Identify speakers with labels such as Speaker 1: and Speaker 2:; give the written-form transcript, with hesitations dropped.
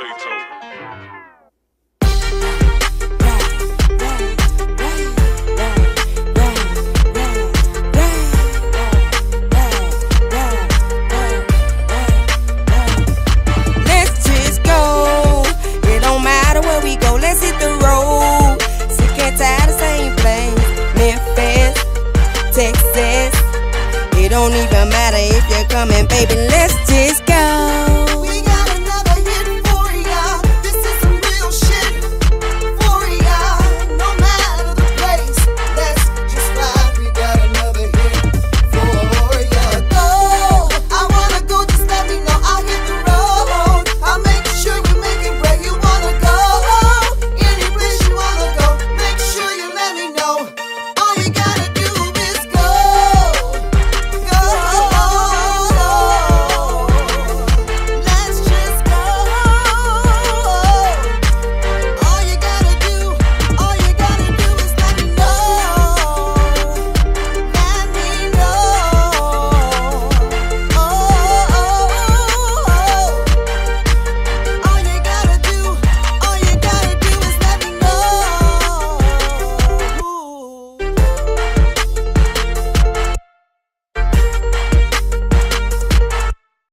Speaker 1: Let's just go. It don't matter where we go. Let's hit the road. Sick and tired of same place. Memphis, Texas. It don't even matter if you're coming, baby.